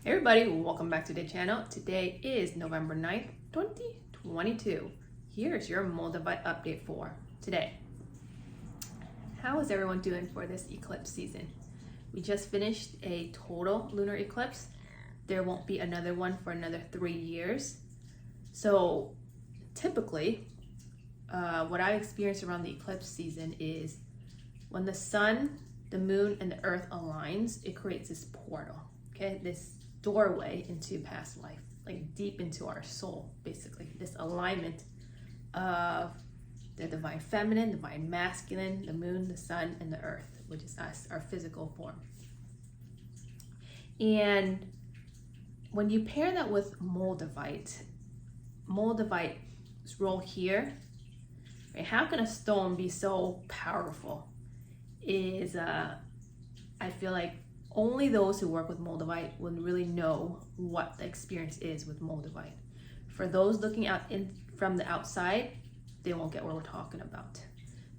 Hey everybody, welcome back to the channel. Today is November 9th, 2022. Here's your Moldavite update for today. How is everyone doing for this eclipse season? We just finished a total lunar eclipse. There won't be another one for another 3 years. So typically, what I experience around the eclipse season is when the sun, the moon, and the earth aligns, it creates this portal, okay? This doorway into past life, like deep into our soul, basically. This alignment of the divine feminine, divine masculine, the moon, the sun, and the earth, which is us, our physical form. And when you pair that with Moldavite's role here, right, how can a stone be so powerful is, I feel like only those who work with Moldavite will really know what the experience is with Moldavite. For those looking out in from the outside, they won't get what we're talking about.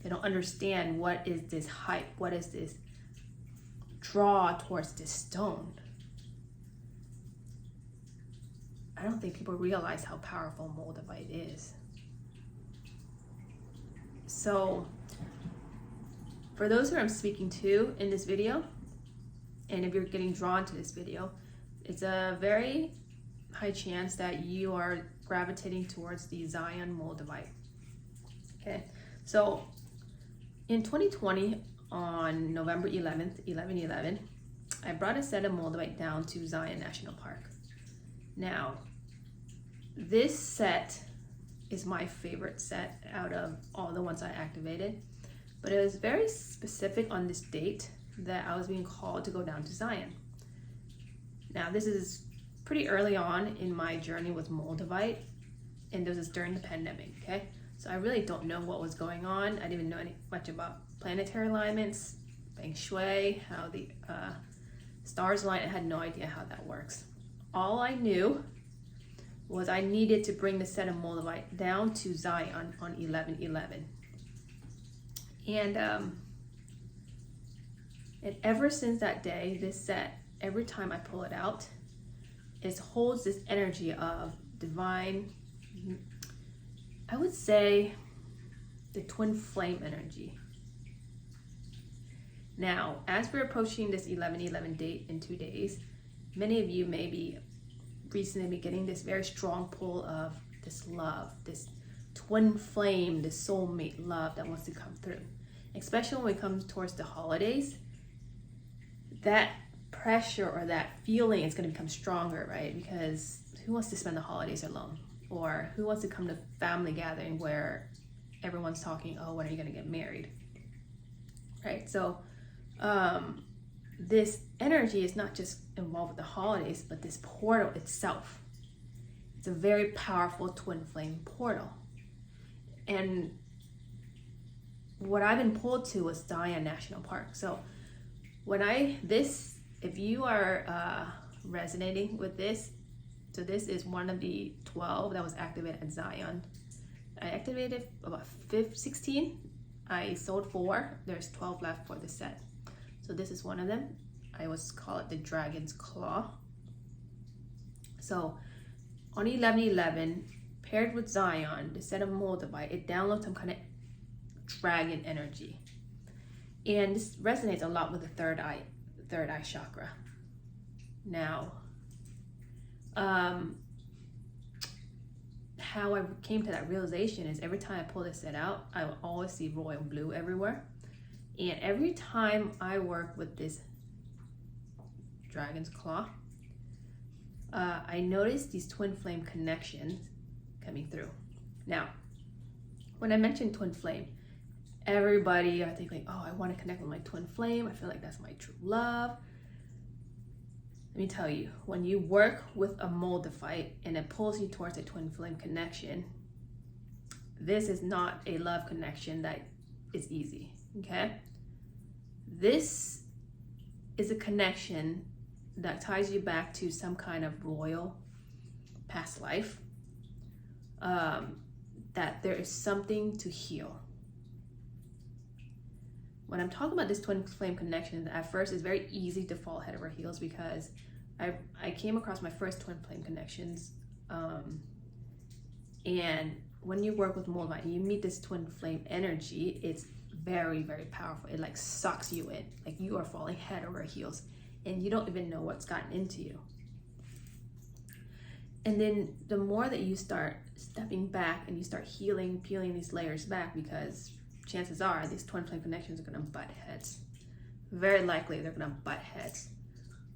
They don't understand what is this hype, what is this draw towards this stone. I don't think people realize how powerful Moldavite is. So, for those who I'm speaking to in this video, and if you're getting drawn to this video, it's a very high chance that you are gravitating towards the Zion Moldavite. Okay, so in 2020, on November 11th, 11/11, I brought a set of Moldavite down to Zion National Park. Now, this set is my favorite set out of all the ones I activated, but it was very specific on this date that I was being called to go down to Zion. Now, this is pretty early on in my journey with Moldavite, and this is during the pandemic, okay? So I really don't know what was going on. I didn't even know much about planetary alignments, feng shui, how the stars align. I had no idea how that works. All I knew was I needed to bring the set of Moldavite down to Zion on 11/11. And ever since that day, this set, every time I pull it out, it holds this energy of divine, I would say the twin flame energy. Now, as we're approaching this 11/11 date in 2 days, many of you may be recently getting this very strong pull of this love, this twin flame, this soulmate love that wants to come through. Especially when it comes towards the holidays, that pressure or that feeling is going to become stronger, right? Because who wants to spend the holidays alone? Or who wants to come to family gathering where everyone's talking, oh, when are you going to get married? Right? So this energy is not just involved with the holidays, but this portal itself. It's a very powerful twin flame portal. And what I've been pulled to was Zion National Park. So if you are resonating with this, so this is one of the 12 that was activated at Zion. I activated about 16. I sold 4. There's 12 left for the set. So this is one of them. I always call it the Dragon's Claw. So on 11/11, paired with Zion, the set of Moldavite, it downloads some kind of dragon energy. And this resonates a lot with the third eye chakra. Now, how I came to that realization is every time I pull this set out, I will always see royal blue everywhere. And every time I work with this Dragon's Claw, I notice these twin flame connections coming through. Now, when I mentioned twin flame, everybody are thinking, oh, I want to connect with my twin flame. I feel like that's my true love. Let me tell you, when you work with a Moldavite and it pulls you towards a twin flame connection, this is not a love connection that is easy, okay? This is a connection that ties you back to some kind of royal past life, that there is something to heal. When I'm talking about this twin flame connection, at first it's very easy to fall head over heels because I came across my first twin flame connections, and when you work with Moldavite and you meet this twin flame energy, it's very, very powerful. It like sucks you in, like you are falling head over heels, and you don't even know what's gotten into you. And then the more that you start stepping back and you start healing, peeling these layers back, because chances are these twin flame connections are going to butt heads. Very likely they're going to butt heads.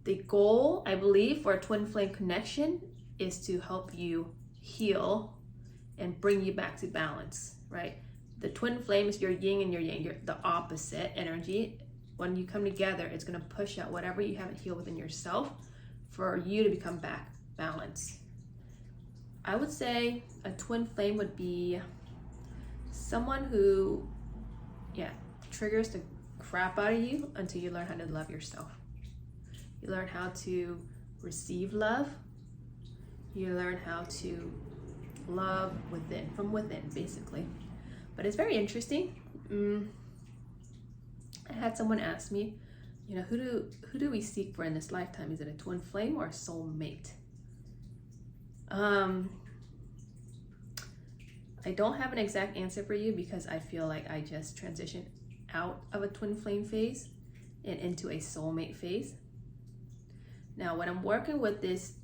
The goal, I believe, for a twin flame connection is to help you heal and bring you back to balance, right? The twin flame is your yin and your yang, you're the opposite energy. When you come together, it's going to push out whatever you haven't healed within yourself for you to become back balanced. I would say a twin flame would be someone who, triggers the crap out of you until you learn how to love yourself. You learn how to receive love. You learn how to love within, from within, basically. But it's very interesting. I had someone ask me, who do we seek for in this lifetime? Is it a twin flame or a soulmate? I don't have an exact answer for you because I feel like I just transitioned out of a twin flame phase and into a soulmate phase. Now, when I'm working with this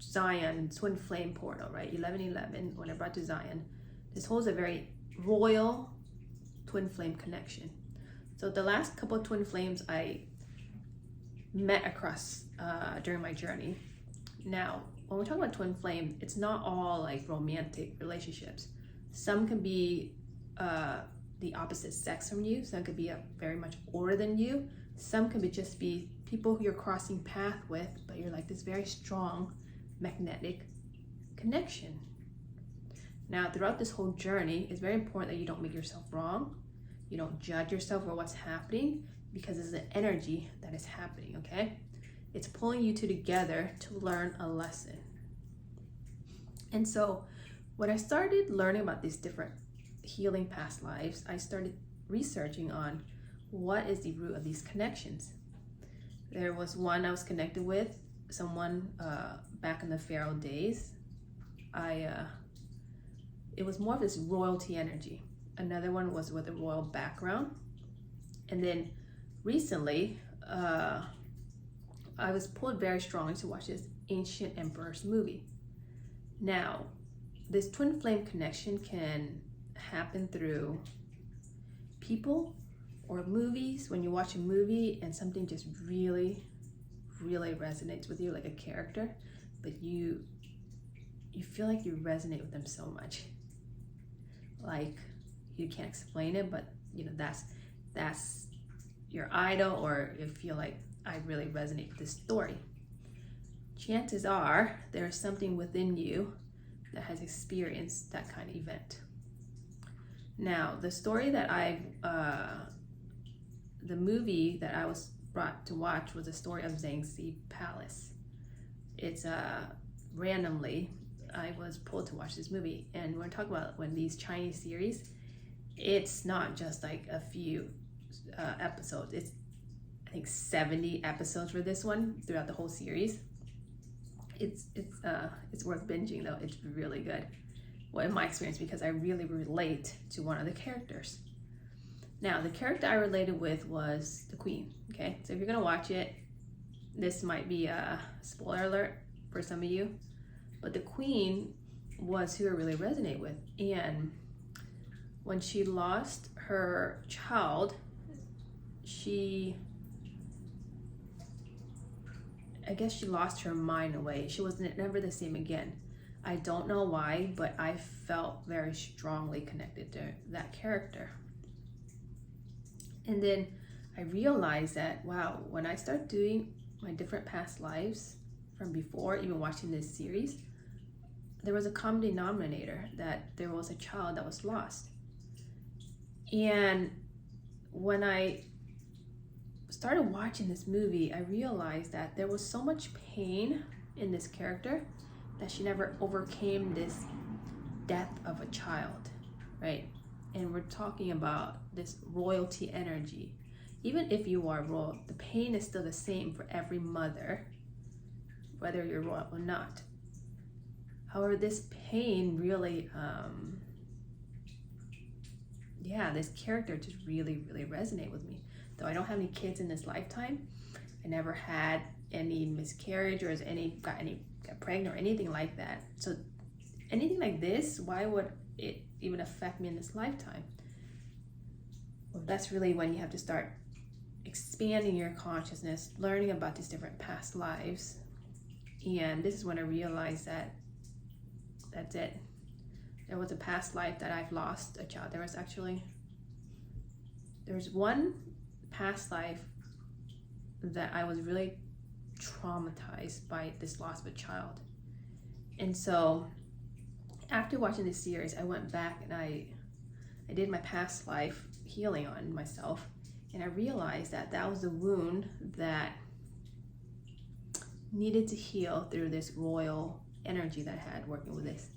Zion twin flame portal, right, 1111, when I brought to Zion, this holds a very royal twin flame connection. So the last couple of twin flames I met across during my journey. Now, when we're talking about twin flame, it's not all like romantic relationships. Some can be the opposite sex from you. Some could be very much older than you. Some can just be people who you're crossing path with, but you're like this very strong magnetic connection. Now, throughout this whole journey, it's very important that you don't make yourself wrong. You don't judge yourself for what's happening, because it's an energy that is happening, okay? It's pulling you two together to learn a lesson. And so when I started learning about these different healing past lives, I started researching on what is the root of these connections. There was one I was connected with, someone back in the Pharaoh days. It was more of this royalty energy. Another one was with a royal background. And then recently, I was pulled very strongly to watch this Ancient Emperors movie. Now, this twin flame connection can happen through people or movies. When you watch a movie and something just really, really resonates with you, like a character, but you feel like you resonate with them so much. Like, you can't explain it, but that's your idol, or you feel like I really resonate with this story. Chances are there's something within you that has experienced that kind of event. Now, the story that the movie that I was brought to watch was the story of Zhangxi Palace. It's randomly I was pulled to watch this movie, and we're talking about when these Chinese series, it's not just like a few episodes. It's I think 70 episodes for this one throughout the whole series. It's worth binging though. It's really good. Well, in my experience, because I really relate to one of the characters. Now, the character I related with was the Queen. Okay, so if you're gonna watch it, this might be a spoiler alert for some of you, but the Queen was who I really resonate with. And when she lost her child, I guess she lost her mind away. She was never the same again. I don't know why, but I felt very strongly connected to that character. And then I realized that, wow, when I start doing my different past lives from before even watching this series, there was a common denominator, that there was a child that was lost. And when I started watching this movie, I realized that there was so much pain in this character that she never overcame this death of a child, right? And we're talking about this royalty energy. even if you are royal, the pain is still the same for every mother, whether you're royal or not. However, this pain really, this character just really, really resonated with me. Though I don't have any kids in this lifetime, I never had any miscarriage or got pregnant or anything like that. So anything like this, why would it even affect me in this lifetime? Well, that's really when you have to start expanding your consciousness, learning about these different past lives. And this is when I realized that that's it. There was a past life that I've lost a child. There's one past life that I was really traumatized by this loss of a child. And so after watching this series, I went back and I did my past life healing on myself, and I realized that that was the wound that needed to heal through this royal energy that I had working with this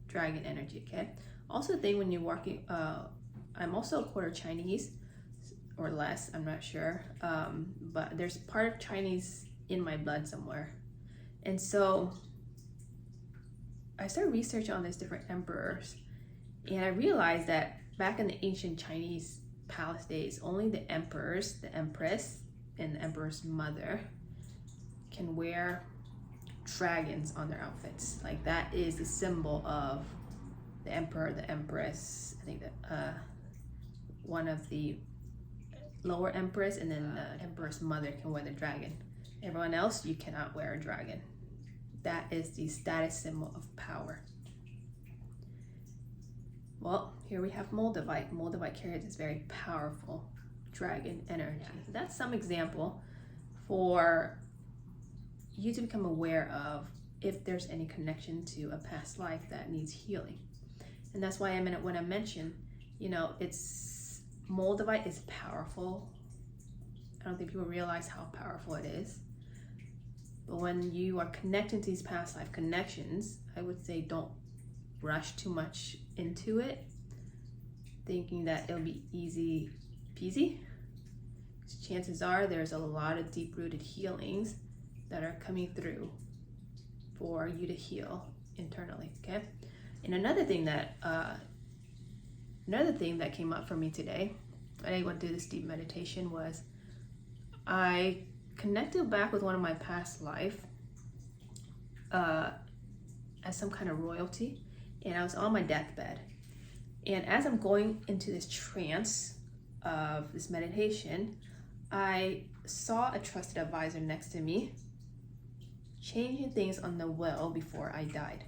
dragon energy. Okay, also the thing when you're working, I'm also a quarter Chinese or less, I'm not sure, but there's part of Chinese in my blood somewhere. And so I started researching on these different emperors, and I realized that back in the ancient Chinese palace days, only the emperors, the empress, and the emperor's mother can wear dragons on their outfits. Like, that is the symbol of the emperor, the empress. I think that one of the lower empress, and then the emperor's mother can wear the dragon. Everyone else, you cannot wear a dragon. That is the status symbol of power. Well, here we have Moldavite. Moldavite carries this very powerful dragon energy. So that's some example for you to become aware of if there's any connection to a past life that needs healing. And that's why when I mentioned, it's Moldavite is powerful. I don't think people realize how powerful it is. But when you are connecting to these past life connections, I would say don't rush too much into it, thinking that it'll be easy peasy. Chances are there's a lot of deep-rooted healings that are coming through for you to heal internally, okay? And another thing that came up for me today, I went through this deep meditation, was I connected back with one of my past life as some kind of royalty, and I was on my deathbed. And as I'm going into this trance of this meditation, I saw a trusted advisor next to me changing things on the will before I died.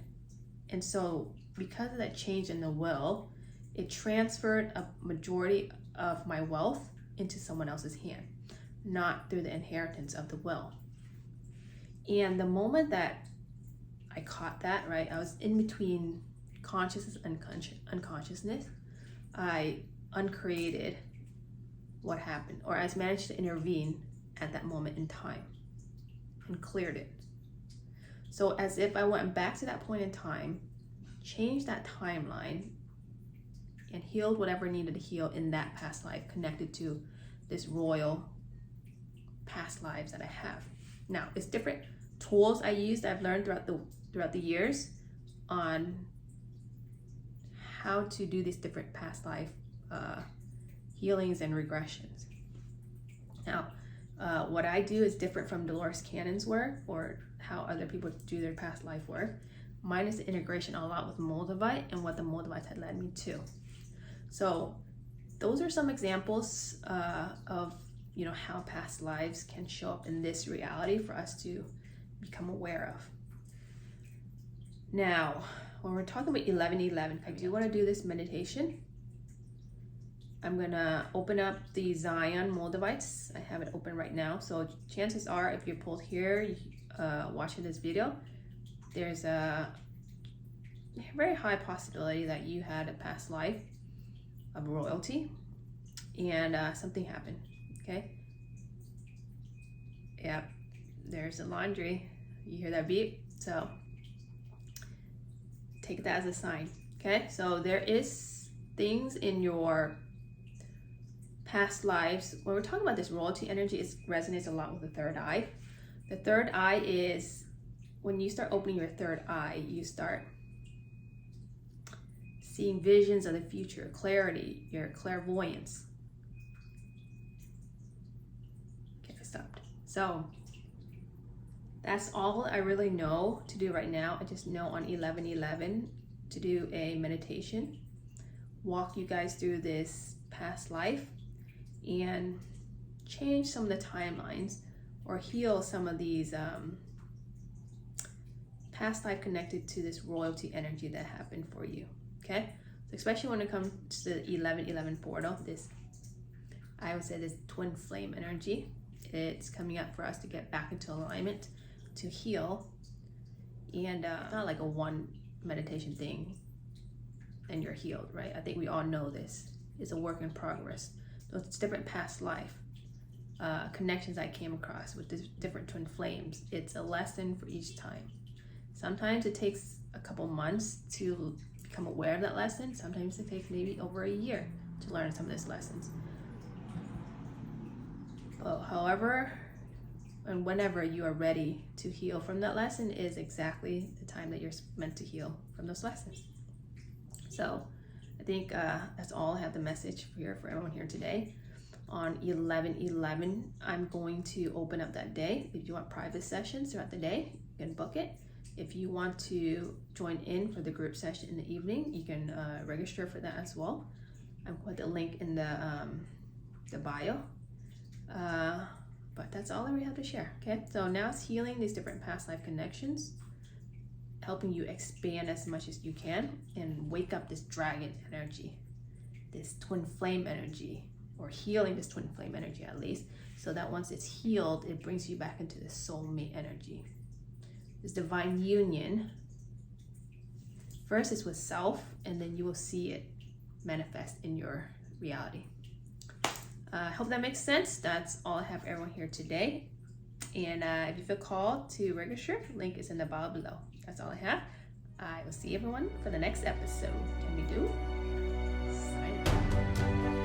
And so because of that change in the will, it transferred a majority of my wealth into someone else's hand, not through the inheritance of the will. And the moment that I caught that, right, I was in between consciousness and unconsciousness. I uncreated what happened, or I managed to intervene at that moment in time and cleared it. So as if I went back to that point in time, changed that timeline, and healed whatever needed to heal in that past life connected to this royal past lives that I have. Now, it's different tools I used I've learned throughout the years on how to do these different past life healings and regressions. Now, what I do is different from Dolores Cannon's work or how other people do their past life work. Mine is the integration a lot with Moldavite and what the Moldavites had led me to. So those are some examples of how past lives can show up in this reality for us to become aware of. Now, when we're talking about 1111, I do want to do this meditation. I'm gonna open up the Zion Moldavites. I have it open right now. So chances are, if you're pulled here watching this video, there's a very high possibility that you had a past life of royalty and something happened, okay? Yep, there's the laundry. You hear that beep? So take that as a sign, okay? So there is things in your past lives, when we're talking about this royalty energy, it resonates a lot with the third eye. The third eye is when you start opening your third eye, you start seeing visions of the future, clarity, your clairvoyance. Okay, I stopped. So that's all I really know to do right now. I just know on 11/11 to do a meditation, walk you guys through this past life and change some of the timelines or heal some of these past life connected to this royalty energy that happened for you. Okay, so especially when it comes to the 11/11 portal, this, I would say, this twin flame energy, it's coming up for us to get back into alignment, to heal, and not like a one meditation thing and you're healed, right? I think we all know this. It's a work in progress. So it's different past life connections I came across with the different twin flames. It's a lesson for each time. Sometimes it takes a couple months to become aware of that lesson. Sometimes it takes maybe over a year to learn some of these lessons. But however and whenever you are ready to heal from that lesson is exactly the time that you're meant to heal from those lessons. So I think that's all I have the message for everyone here today. On 11/11, I'm going to open up that day. If you want private sessions throughout the day, you can book it. If you want to join in for the group session in the evening, you can register for that as well. I'll put the link in the bio. But that's all I really have to share. Okay, so now it's healing these different past life connections, helping you expand as much as you can and wake up this dragon energy, this twin flame energy, or healing this twin flame energy at least, so that once it's healed, it brings you back into the soulmate energy, this divine union. First it's with self, and then you will see it manifest in your reality. I hope that makes sense. That's all I have for everyone here today. And if you feel called to register, link is in the bio below. That's all I have. I will see everyone for the next episode. Can we do? Sign up.